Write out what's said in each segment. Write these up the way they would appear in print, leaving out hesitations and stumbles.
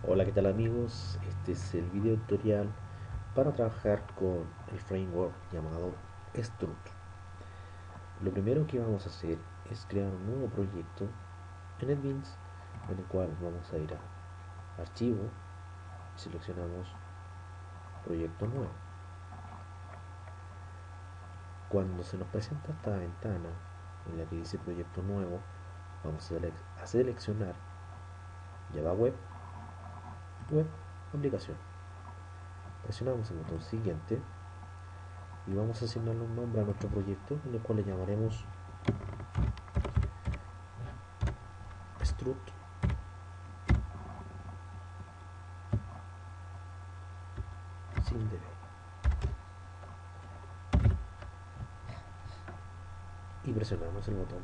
Hola, ¿qué tal amigos? Este es el video tutorial para trabajar con el framework llamado Strut. Lo primero que vamos a hacer es crear un nuevo proyecto en NetBeans, en el cual vamos a ir a Archivo y seleccionamos Proyecto Nuevo. Cuando se nos presenta esta ventana en la que dice Proyecto Nuevo, vamos a seleccionar Java Web, Aplicación. Presionamos el botón siguiente y vamos a asignarle un nombre a nuestro proyecto, en el cual le llamaremos Strut sin db, y presionamos el botón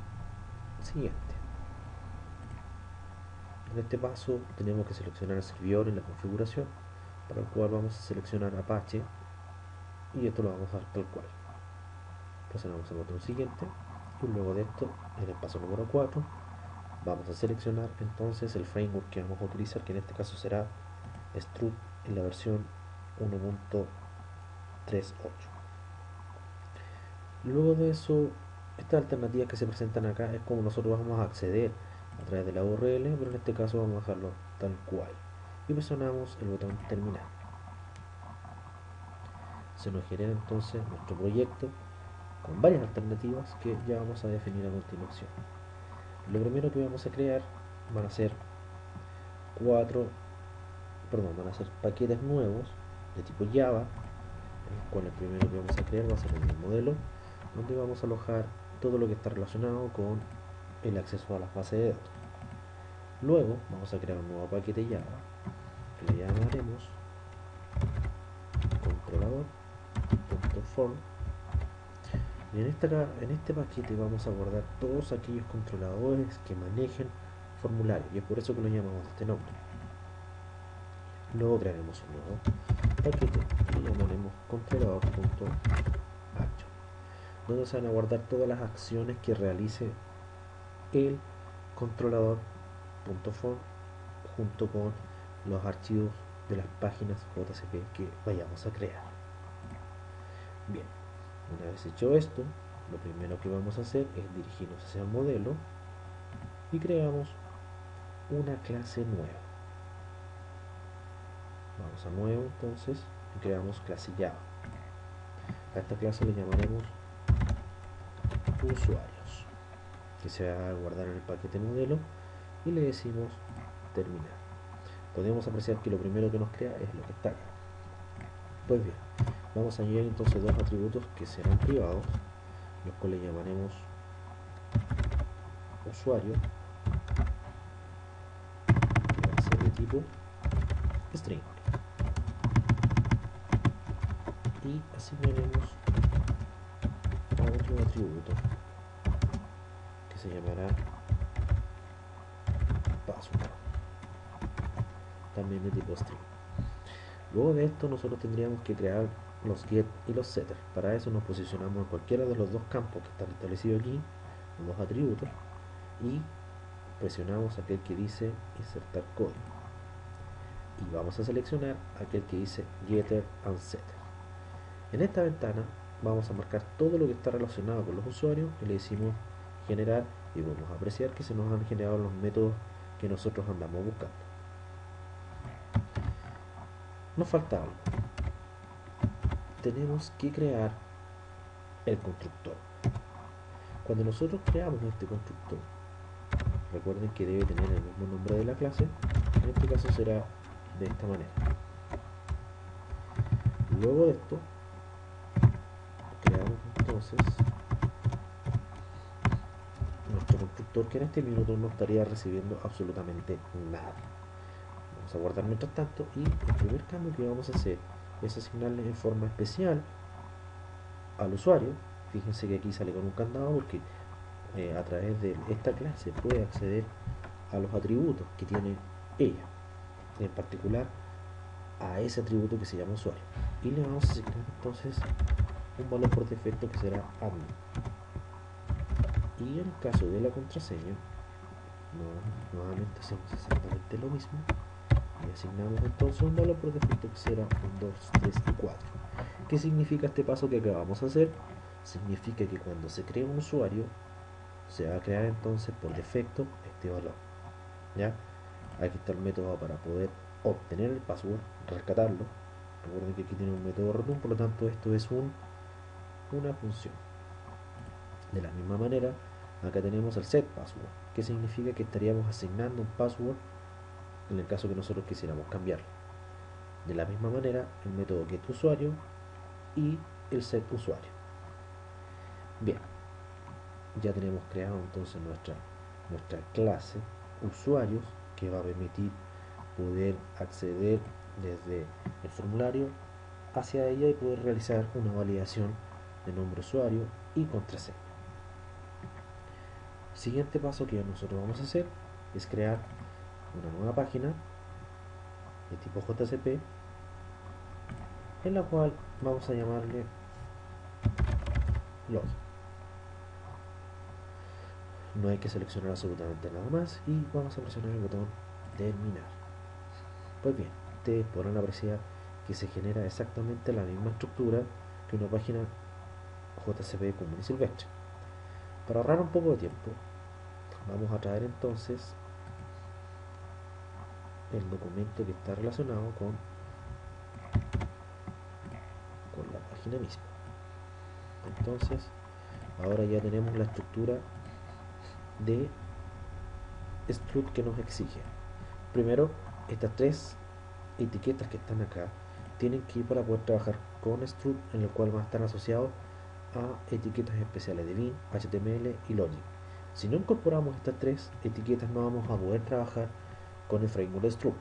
siguiente. En este paso tenemos que seleccionar el servidor en la configuración, para el cual vamos a seleccionar Apache, y esto lo vamos a dar tal cual. Presionamos el botón siguiente y luego de esto, en el paso número 4, vamos a seleccionar entonces el framework que vamos a utilizar, que en este caso será Strut en la versión 1.38. Luego de eso, estas alternativas que se presentan acá es como nosotros vamos a acceder a través de la URL, pero en este caso vamos a dejarlo tal cual y presionamos el botón terminar. Se nos genera entonces nuestro proyecto con varias alternativas que ya vamos a definir a continuación. Lo primero que vamos a crear van a ser paquetes nuevos de tipo Java, en el cual el primero que vamos a crear va a ser el modelo, donde vamos a alojar todo lo que está relacionado con el acceso a las bases de datos. Luego vamos a crear un nuevo paquete Java que le llamaremos controlador.form, y en este paquete vamos a guardar todos aquellos controladores que manejen formularios, y es por eso que lo llamamos de este nombre. Luego crearemos un nuevo paquete que llamaremos controlador.action, donde se van a guardar todas las acciones que realice el controlador.form junto con los archivos de las páginas JCP que vayamos a crear. Bien, una vez hecho esto, lo primero que vamos a hacer es dirigirnos hacia el modelo y creamos una clase nueva. Vamos a nuevo entonces y creamos clase Java. A esta clase le llamaremos usuarios, que se va a guardar en el paquete modelo, y le decimos terminar. Podemos apreciar que lo primero que nos crea es lo que está acá. Pues bien, vamos a añadir entonces dos atributos que serán privados, los cuales llamaremos usuario, que va a ser de tipo string, y asignaremos a otro atributo que se llamará password, también de tipo string. Luego de esto nosotros tendríamos que crear los get y los setter. Para eso nos posicionamos en cualquiera de los dos campos que están establecidos aquí, en los atributos, y presionamos aquel que dice insertar código, y vamos a seleccionar aquel que dice getter and setter. En esta ventana vamos a marcar todo lo que está relacionado con los usuarios y le decimos generar, y vamos a apreciar que se nos han generado los métodos que nosotros andamos buscando. Nos falta algo. Tenemos que crear el constructor. Cuando nosotros creamos este constructor, recuerden que debe tener el mismo nombre de la clase. En este caso será de esta manera. Luego de esto, creamos entonces nuestro constructor, que en este minuto no estaría recibiendo absolutamente nada. Vamos a guardar mientras tanto, y el primer cambio que vamos a hacer es asignarle en forma especial al usuario. Fíjense que aquí sale con un candado porque a través de esta clase puede acceder a los atributos que tiene ella, en particular a ese atributo que se llama usuario, y le vamos a asignar entonces un valor por defecto que será admin. Y en el caso de la contraseña, nuevamente hacemos exactamente lo mismo, y le asignamos entonces un valor por defecto que será un 2, 3 y 4. ¿Qué significa este paso que acabamos de hacer? Significa que cuando se crea un usuario, se va a crear entonces por defecto este valor. ¿Ya? Aquí está el método para poder obtener el password, rescatarlo. Recuerden que aquí tiene un método return, por lo tanto esto es una función. De la misma manera, acá tenemos el set password, que significa que estaríamos asignando un password en el caso que nosotros quisiéramos cambiarlo. De la misma manera, el método getUsuario y el setUsuario. Bien, ya tenemos creado entonces nuestra clase usuarios, que va a permitir poder acceder desde el formulario hacia ella y poder realizar una validación de nombre usuario y contraseña. Siguiente paso que nosotros vamos a hacer es crear una nueva página de tipo JCP, en la cual vamos a llamarle login. No hay que seleccionar absolutamente nada más y vamos a presionar el botón terminar. Pues bien, ustedes podrán apreciar que se genera exactamente la misma estructura que una página JCP común y silvestre. Para ahorrar un poco de tiempo, vamos a traer entonces el documento que está relacionado con la página misma. Entonces, ahora ya tenemos la estructura de struct que nos exige. Primero, estas tres etiquetas que están acá tienen que ir para poder trabajar con struct, en el cual van a estar asociados a etiquetas especiales de bin, HTML y logic. Si no incorporamos estas tres etiquetas, no vamos a poder trabajar con el framework struct.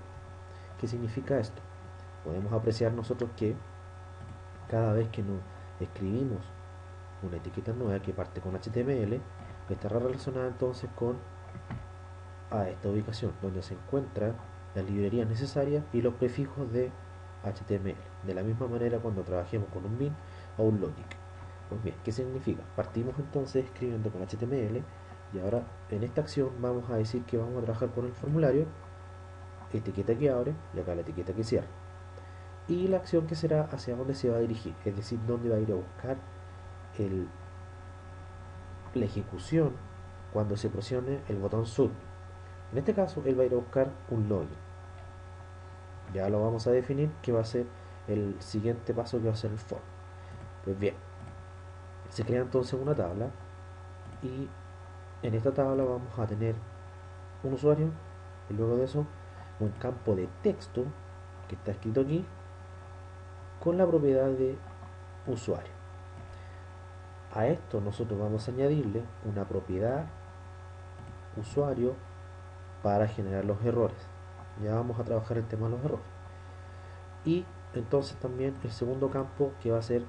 ¿Qué significa esto? Podemos apreciar nosotros que cada vez que nos escribimos una etiqueta nueva que parte con HTML, estará relacionada entonces con esta ubicación donde se encuentran las librerías necesarias y los prefijos de HTML. De la misma manera cuando trabajemos con un bin o un logic. Pues bien, ¿qué significa? Partimos entonces escribiendo con HTML y ahora en esta acción vamos a decir que vamos a trabajar con el formulario, etiqueta que abre y acá la etiqueta que cierra. Y la acción que será hacia dónde se va a dirigir, es decir, dónde va a ir a buscar la ejecución cuando se presione el botón submit. En este caso, él va a ir a buscar un login. Ya lo vamos a definir, que va a ser el siguiente paso, que va a ser el form. Pues bien, se crea entonces una tabla y en esta tabla vamos a tener un usuario y luego de eso un campo de texto que está escrito aquí con la propiedad de usuario. A esto nosotros vamos a añadirle una propiedad usuario para generar los errores. Ya vamos a trabajar el tema de los errores. Y entonces también el segundo campo, que va a ser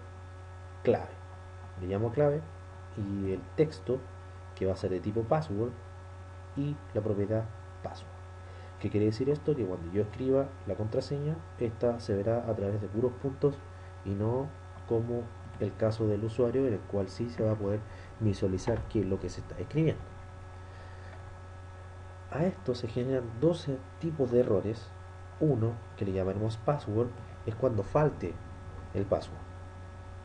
clave. Le llamo clave, y el texto, que va a ser de tipo password, y la propiedad password. ¿Qué quiere decir esto? Que cuando yo escriba la contraseña, esta se verá a través de puros puntos y no como el caso del usuario, en el cual sí se va a poder visualizar qué es lo que se está escribiendo. A esto se generan 12 tipos de errores. Uno, que le llamaremos password, es cuando falte el password.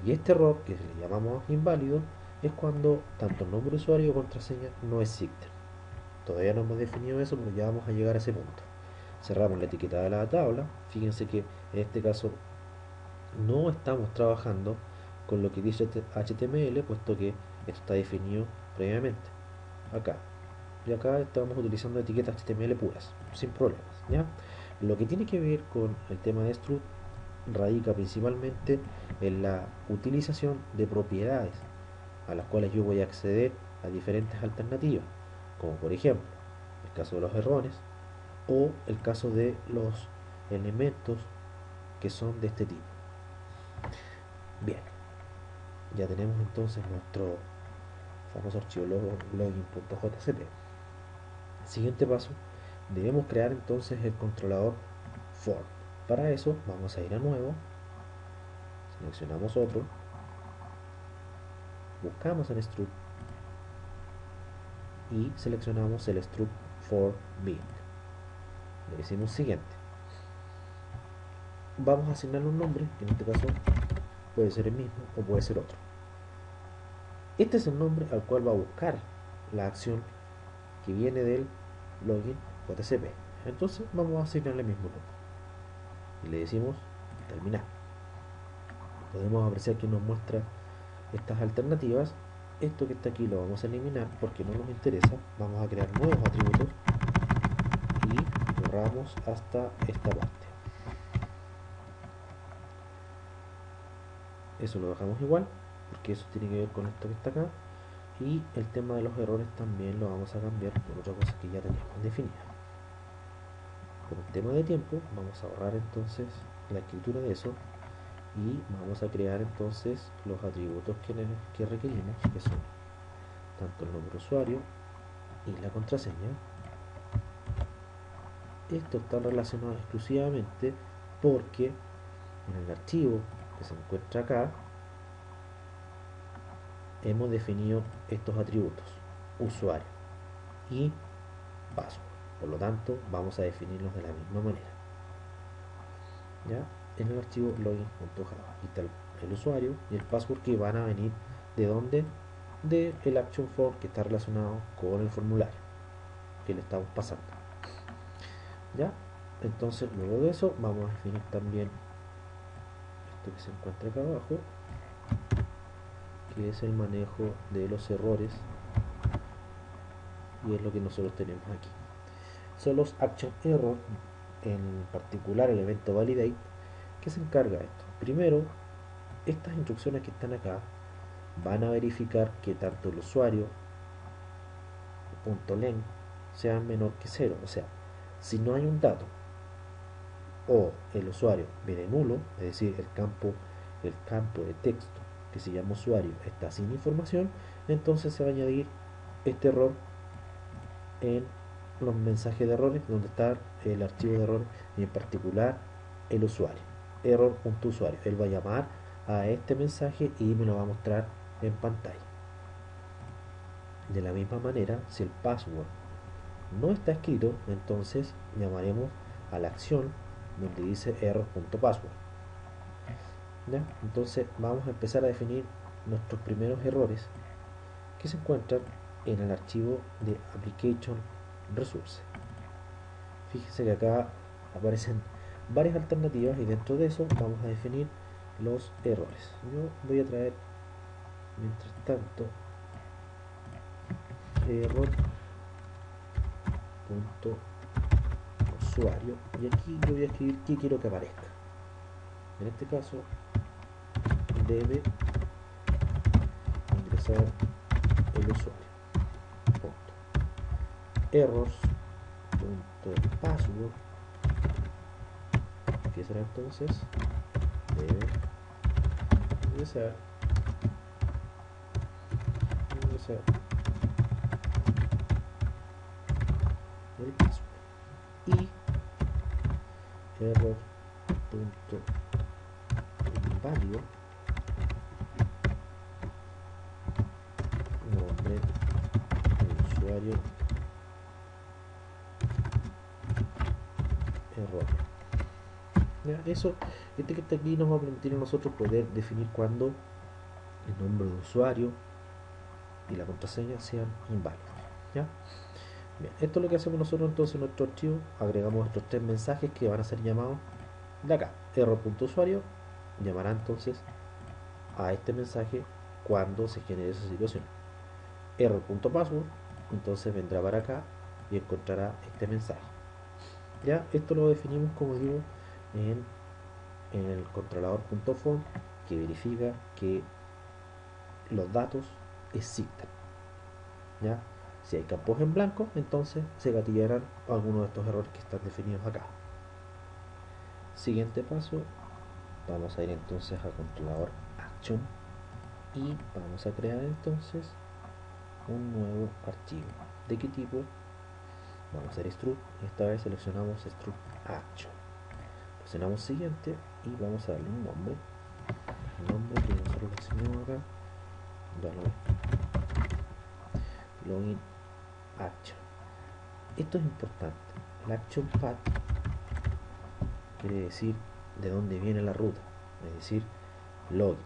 Y este error, que le llamamos inválido, es cuando tanto el nombre de usuario o contraseña no existen. Todavía no hemos definido eso, pero ya vamos a llegar a ese punto. Cerramos la etiqueta de la tabla. Fíjense que en este caso no estamos trabajando con lo que dice HTML, puesto que esto está definido previamente acá. Y acá estamos utilizando etiquetas HTML puras, sin problemas, ¿ya? Lo que tiene que ver con el tema de struct radica principalmente en la utilización de propiedades a las cuales yo voy a acceder a diferentes alternativas, como por ejemplo el caso de los errores o el caso de los elementos que son de este tipo. Bien, ya tenemos entonces nuestro famoso archivo login.jcp. Siguiente paso, debemos crear entonces el controlador form. Para eso vamos a ir a nuevo, seleccionamos otro, buscamos en struct y seleccionamos el struct for bin. Le decimos siguiente. vamos a asignarle un nombre, que en este caso puede ser el mismo o puede ser otro. Este es el nombre al cual va a buscar la acción que viene del login JCP. Entonces vamos a asignarle el mismo nombre y le decimos terminar. Podemos apreciar que nos muestra estas alternativas. Esto que está aquí lo vamos a eliminar porque no nos interesa. Vamos a crear nuevos atributos y borramos hasta esta parte. Eso lo dejamos igual porque eso tiene que ver con esto que está acá, y el tema de los errores también lo vamos a cambiar por otra cosa que ya teníamos definida. Por un tema de tiempo vamos a ahorrar entonces la escritura de eso y vamos a crear entonces los atributos que requerimos, que son tanto el nombre de usuario y la contraseña. Esto está relacionado exclusivamente porque en el archivo que se encuentra acá hemos definido estos atributos, usuario y password. Por lo tanto, vamos a definirlos de la misma manera. ¿Ya? En el archivo login.java. Aquí está el usuario y el password, que van a venir de dónde, de el action form, que está relacionado con el formulario que le estamos pasando. ¿Ya? Entonces, luego de eso, vamos a definir también esto que se encuentra acá abajo, que es el manejo de los errores, y es lo que nosotros tenemos aquí. Son los action error, en particular el evento validate, que se encarga de esto. Primero, estas instrucciones que están acá van a verificar que tanto el usuario .len sea menor que 0. O sea, si no hay un dato o el usuario viene nulo, es decir, el campo de texto que se llama usuario está sin información, entonces se va a añadir este error en los mensajes de errores, donde está el archivo de error, y en particular el usuario, error.usuario. Él va a llamar a este mensaje y me lo va a mostrar en pantalla. De la misma manera, si el password no está escrito, entonces llamaremos a la acción donde dice error.password. ¿Ya? Entonces vamos a empezar a definir nuestros primeros errores, que se encuentran en el archivo de application resource. Fíjense que acá aparecen varias alternativas y dentro de eso vamos a definir los errores. Yo voy a traer mientras tanto error.usuario, y aquí yo voy a escribir qué quiero que aparezca. En este caso debe ingresar el usuario. Errors.password, que será entonces debe ingresar el password, y error.inválido, nombre del usuario, error. ¿Ya? Eso, este que está aquí nos va a permitir a nosotros poder definir cuando el nombre de usuario y la contraseña sean inválidos. ¿Ya? Bien, esto es lo que hacemos nosotros entonces en nuestro archivo. Agregamos estos tres mensajes que van a ser llamados de acá. Error.usuario llamará entonces a este mensaje cuando se genere esa situación. Error.password entonces vendrá para acá y encontrará este mensaje. Ya, esto lo definimos, como digo, en el controlador.phone, que verifica que los datos existan. ¿Ya? Si hay campos en blanco, entonces se gatillarán algunos de estos errores que están definidos acá. Siguiente paso, vamos a ir entonces a controlador action y vamos a crear entonces un nuevo archivo. ¿De qué tipo? Vamos a hacer struct, esta vez seleccionamos struct action. Presionamos siguiente y vamos a darle un nombre. El nombre que nosotros le asignamos acá, login action. Esto es importante. El action path quiere decir de dónde viene la ruta, es decir, login.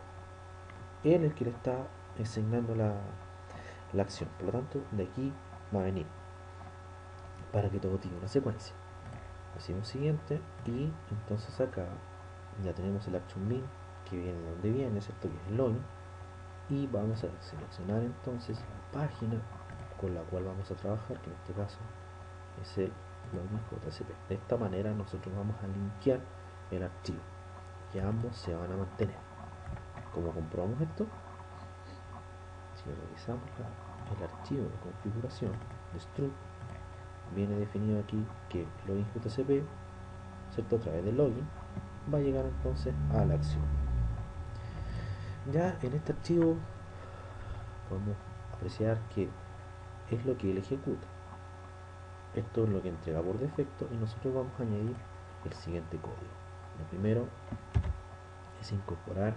Él es el que le está asignando la acción, por lo tanto de aquí va a venir para que todo tenga una secuencia. Hacemos siguiente y entonces acá ya tenemos el action bin que viene de donde viene, ¿cierto? Que es el login, y vamos a seleccionar entonces la página con la cual vamos a trabajar, que en este caso es el login JCP. De esta manera nosotros vamos a linkear el archivo y ambos se van a mantener. ¿Cómo comprobamos esto? Si revisamos el archivo de configuración de struct, viene definido aquí que login JCP, ¿cierto? A través del login va a llegar entonces a la acción. Ya en este archivo podemos apreciar que es lo que él ejecuta. Esto es lo que entrega por defecto y nosotros vamos a añadir el siguiente código. Lo primero es incorporar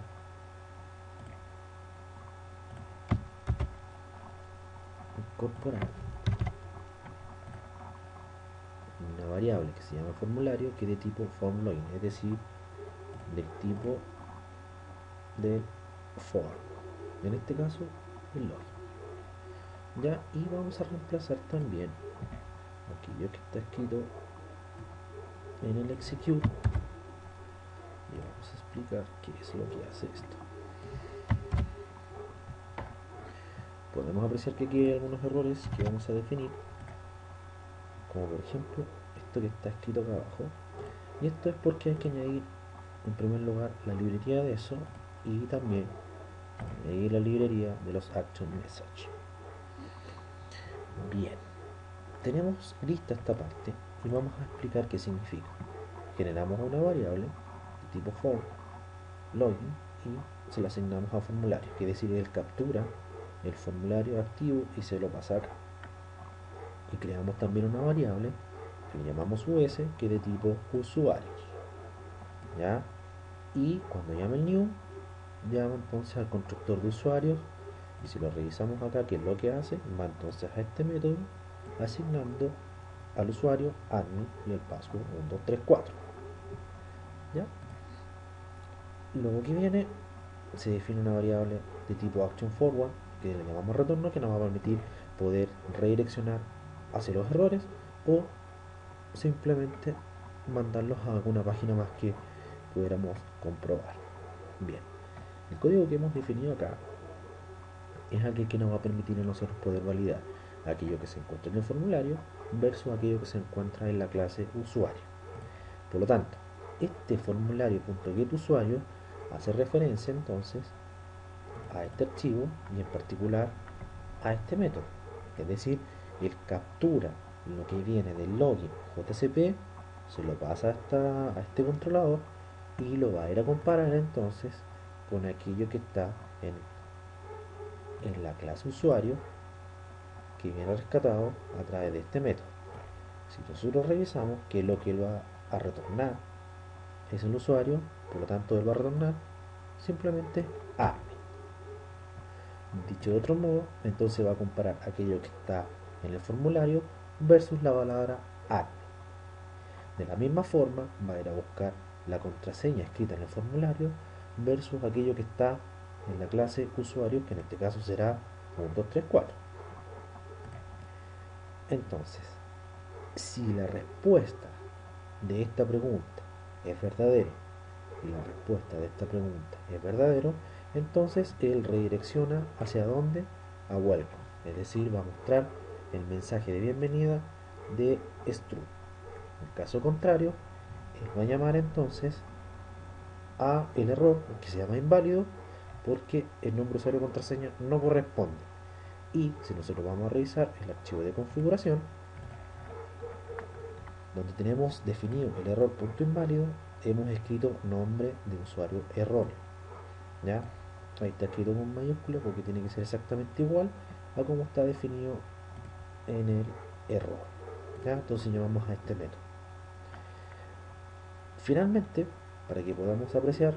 una variable que se llama formulario, que es de tipo formLogin, es decir, del tipo del form, en este caso el login. Ya, y vamos a reemplazar también aquello que está escrito en el execute y vamos a explicar qué es lo que hace esto. Podemos apreciar que aquí hay algunos errores que vamos a definir, como por ejemplo esto que está escrito acá abajo, y esto es porque hay que añadir en primer lugar la librería de eso y también añadir la librería de los action message. Bien, tenemos lista esta parte y vamos a explicar qué significa. Generamos una variable de tipo form login y se la asignamos a formulario, que es decir, él captura el formulario activo y se lo pasa acá. Y creamos también una variable que le llamamos us, que es de tipo usuarios, ¿ya? Y cuando llama el new, llama entonces al constructor de usuarios, y si lo revisamos acá, ¿qué es lo que hace? Va entonces a este método asignando al usuario admin y el password 1234, ¿ya? Luego que viene se define una variable de tipo action forward que le llamamos retorno, que nos va a permitir poder redireccionar hacia los errores o simplemente mandarlos a alguna página más que pudiéramos comprobar. Bien, el código que hemos definido acá es aquel que nos va a permitir a nosotros poder validar aquello que se encuentra en el formulario versus aquello que se encuentra en la clase usuario. Por lo tanto, este formulario.getUsuario hace referencia entonces a este archivo y en particular a este método, es decir, él captura lo que viene del login JCP, se lo pasa a este controlador y lo va a ir a comparar entonces con aquello que está en la clase usuario que viene rescatado a través de este método. Si nosotros revisamos que lo que él va a retornar es el usuario, por lo tanto él va a retornar simplemente admin. Dicho de otro modo, entonces va a comparar aquello que está en el formulario versus la palabra admin. De la misma forma va a ir a buscar la contraseña escrita en el formulario versus aquello que está en la clase usuario, que en este caso será 1234. Entonces, si la respuesta de esta pregunta es verdadero y la respuesta de esta pregunta es verdadero, entonces él redirecciona hacia dónde, a welcome, es decir, va a mostrar el mensaje de bienvenida de struct. En caso contrario, él va a llamar entonces a el error que se llama inválido porque el nombre usuario y contraseña no corresponde. Y si nosotros vamos a revisar el archivo de configuración, donde tenemos definido el error punto inválido, hemos escrito nombre de usuario erróneo, ¿ya? Ahí está escrito con mayúscula porque tiene que ser exactamente igual a como está definido en el error, ¿ya? Entonces llamamos a este método. Finalmente, para que podamos apreciar,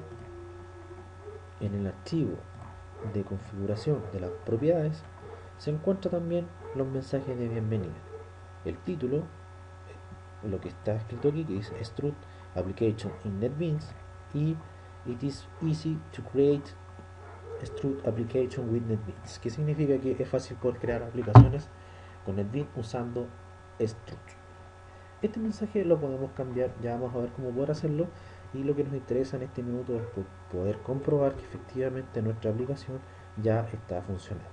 en el archivo de configuración de las propiedades se encuentran también los mensajes de bienvenida. El título, lo que está escrito aquí, que dice Struct Application in NetBeans, y it is easy to create Strut application with NetBeans, que significa que es fácil poder crear aplicaciones con NetBeans usando Strut. Este mensaje lo podemos cambiar, ya vamos a ver cómo poder hacerlo, y lo que nos interesa en este minuto es poder comprobar que efectivamente nuestra aplicación ya está funcionando.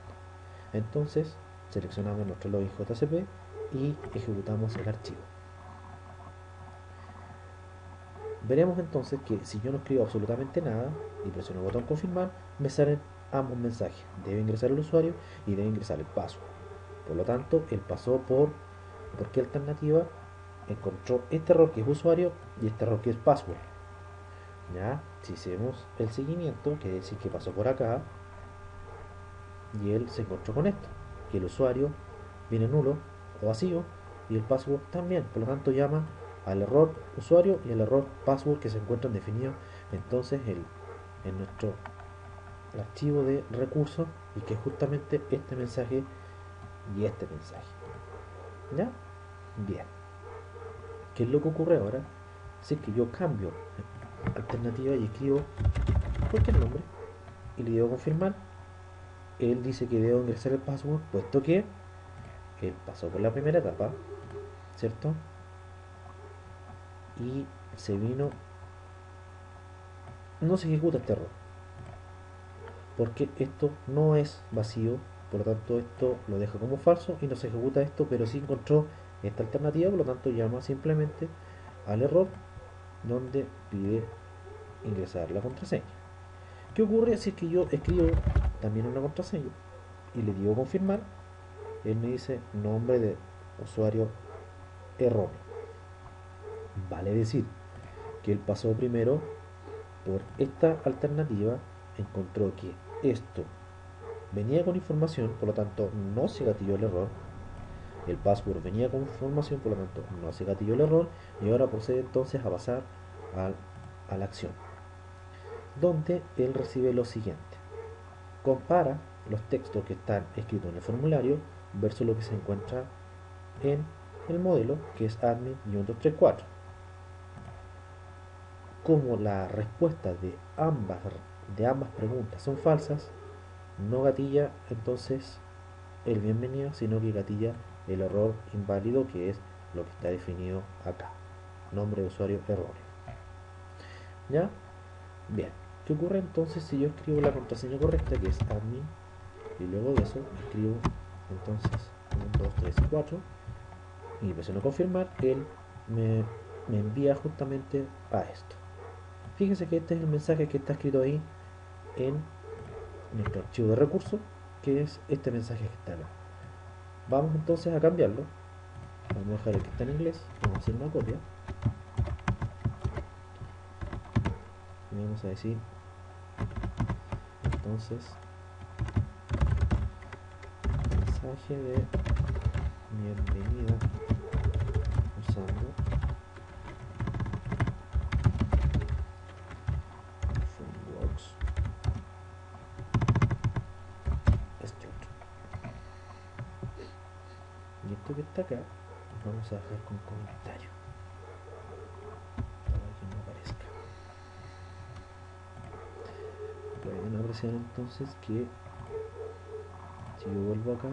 Entonces seleccionamos nuestro login JCP y ejecutamos el archivo. Veremos entonces que si yo no escribo absolutamente nada y presiono el botón confirmar, me salen ambos mensajes. Debe ingresar el usuario y debe ingresar el password. Por lo tanto, él pasó por qué alternativa encontró este error que es usuario y este error que es password. Ya, si hacemos el seguimiento, quiere decir que pasó por acá y él se encontró con esto, que el usuario viene nulo o vacío y el password también. Por lo tanto, llama al error usuario y al error password que se encuentran definidos entonces en nuestro archivo de recursos, y que es justamente este mensaje y este mensaje. ¿Ya? Bien. ¿Qué es lo que ocurre ahora? Si es que yo cambio alternativa y escribo cualquier nombre y le digo confirmar, él dice que debo ingresar el password, puesto que él pasó por la primera etapa, ¿cierto? Y se vino, no se ejecuta este error porque esto no es vacío, por lo tanto esto lo deja como falso y no se ejecuta esto, pero sí encontró esta alternativa, por lo tanto llama simplemente al error donde pide ingresar la contraseña. ¿Qué ocurre si es que yo escribo también una contraseña y le digo confirmar? Él me dice nombre de usuario erróneo. Vale decir que él pasó primero por esta alternativa, encontró que esto venía con información, por lo tanto no se gatilló el error. El password venía con información, por lo tanto no se gatilló el error, y ahora procede entonces a pasar a la acción, donde él recibe lo siguiente: compara los textos que están escritos en el formulario versus lo que se encuentra en el modelo, que es admin-234. Como las respuestas de ambas preguntas son falsas, no gatilla entonces el bienvenido, sino que gatilla el error inválido, que es lo que está definido acá: nombre de usuario erróneo. ¿Ya? Bien. ¿Qué ocurre entonces si yo escribo la contraseña correcta, que es admin, y luego de eso escribo entonces 1, 2, 3 y 4 y presiono confirmar? Él me envía justamente a esto. Fíjense que este es el mensaje que está escrito ahí en nuestro archivo de recursos, que es este mensaje que está acá. Vamos entonces a cambiarlo. Vamos a dejar el que está en inglés, vamos a hacer una copia y vamos a decir entonces mensaje de bienvenida usando frameworks Strut. Y esto que está acá vamos a dejar con comentario para que no aparezca. Pueden apreciar entonces que si yo vuelvo acá,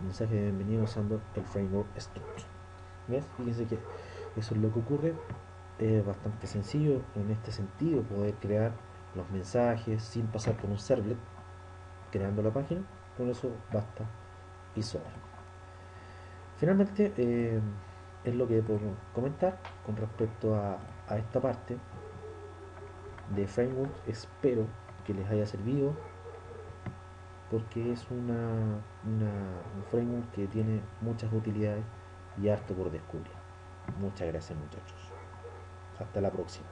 mensaje de bienvenida usando el framework Strut. ¿Ves? Fíjense que eso es lo que ocurre. Es bastante sencillo en este sentido poder crear los mensajes sin pasar por un servlet creando la página. Con eso basta y sobra. Finalmente, es lo que puedo comentar con respecto a esta parte de framework. Espero que les haya servido, porque es un framework que tiene muchas utilidades y harto por descubrir. Muchas gracias, muchachos. Hasta la próxima.